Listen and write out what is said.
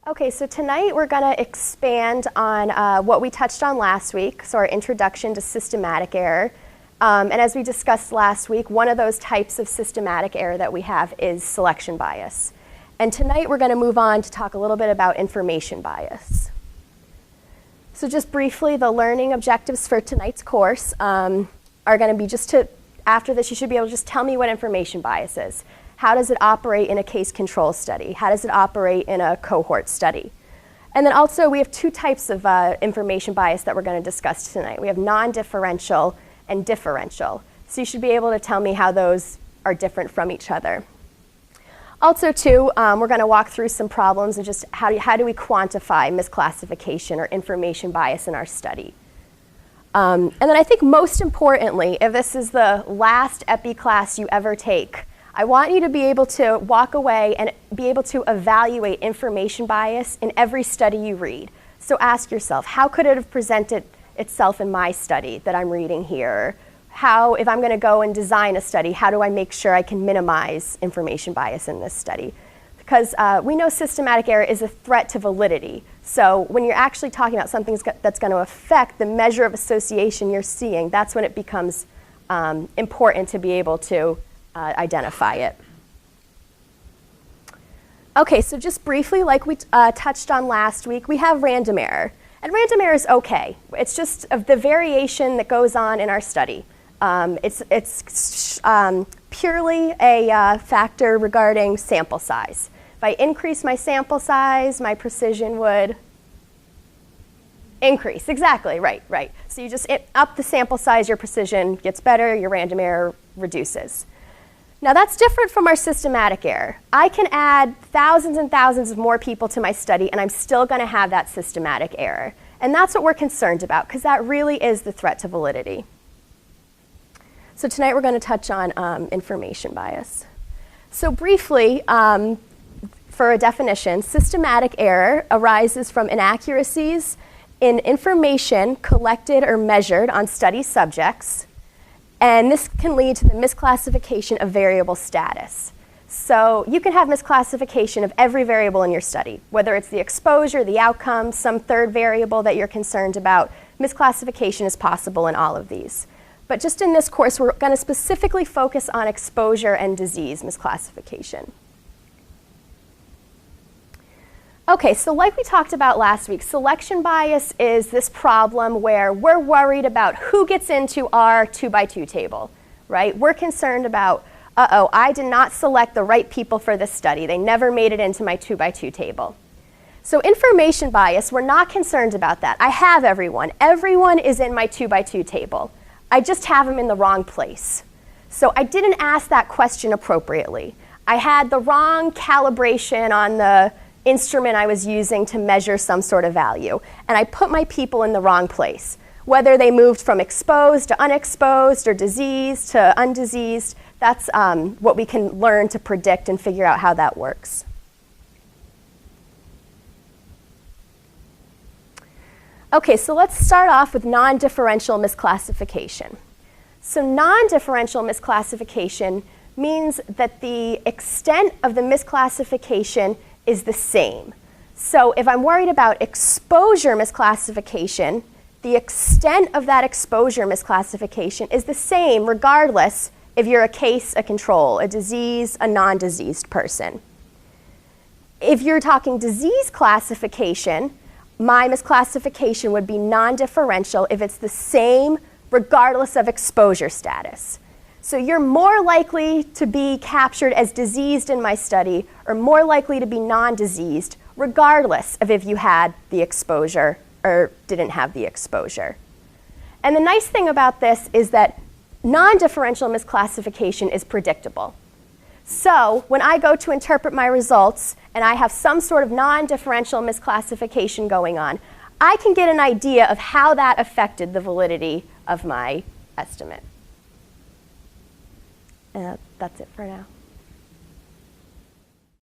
Okay, so tonight we're going to expand on what we touched on last week, so our introduction to systematic error. And as we discussed last week, one of those types of systematic error that we have is selection bias. And tonight we're going to move on to talk a little bit about information bias. So just briefly, the learning objectives for tonight's course are going to be after this, you should be able to just tell me what information bias is. How does it operate in a case control study? How does it operate in a cohort study? And then also we have two types of information bias that we're going to discuss tonight. We have non-differential and differential. So you should be able to tell me how those are different from each other. Also too, we're going to walk through some problems and just how do we quantify misclassification or information bias in our study. And then I think most importantly, if this is the last EPI class you ever take, I want you to be able to walk away and be able to evaluate information bias in every study you read. So ask yourself, how could it have presented itself in my study that I'm reading here? How, if I'm going to go and design a study, how do I make sure I can minimize information bias in this study? Because we know systematic error is a threat to validity. So when you're actually talking about something that's going to affect the measure of association you're seeing, that's when it becomes important to be able to identify it. Okay, so just briefly, like we touched on last week, we have random error. And random error is okay. It's just the variation that goes on in our study. It's purely a factor regarding sample size. If I increase my sample size, my precision would increase. Exactly, right. So you just up the sample size, your precision gets better, your random error reduces. Now that's different from our systematic error. I can add thousands and thousands of more people to my study and I'm still going to have that systematic error. And that's what we're concerned about because that really is the threat to validity. So tonight we're going to touch on information bias. So briefly, for a definition, systematic error arises from inaccuracies in information collected or measured on study subjects. And this can lead to the misclassification of variable status. So you can have misclassification of every variable in your study, whether it's the exposure, the outcome, some third variable that you're concerned about. Misclassification is possible in all of these. But just in this course, we're going to specifically focus on exposure and disease misclassification. Okay, so like we talked about last week, selection bias is this problem where we're worried about who gets into our 2x2 table, right? We're concerned about, I did not select the right people for this study. They never made it into my 2x2 table. So information bias, we're not concerned about that. I have everyone. Everyone is in my 2x2 table. I just have them in the wrong place. So I didn't ask that question appropriately. I had the wrong calibration on the instrument I was using to measure some sort of value. And I put my people in the wrong place. Whether they moved from exposed to unexposed or diseased to undiseased, that's what we can learn to predict and figure out how that works. Okay, so let's start off with non-differential misclassification. So non-differential misclassification means that the extent of the misclassification is the same. So if I'm worried about exposure misclassification, the extent of that exposure misclassification is the same regardless if you're a case, a control, a disease, a non-diseased person. If you're talking disease classification, my misclassification would be non-differential if it's the same regardless of exposure status. So you're more likely to be captured as diseased in my study or more likely to be non-diseased regardless of if you had the exposure or didn't have the exposure. And the nice thing about this is that non-differential misclassification is predictable. So when I go to interpret my results and I have some sort of non-differential misclassification going on, I can get an idea of how that affected the validity of my estimate. That's it for now.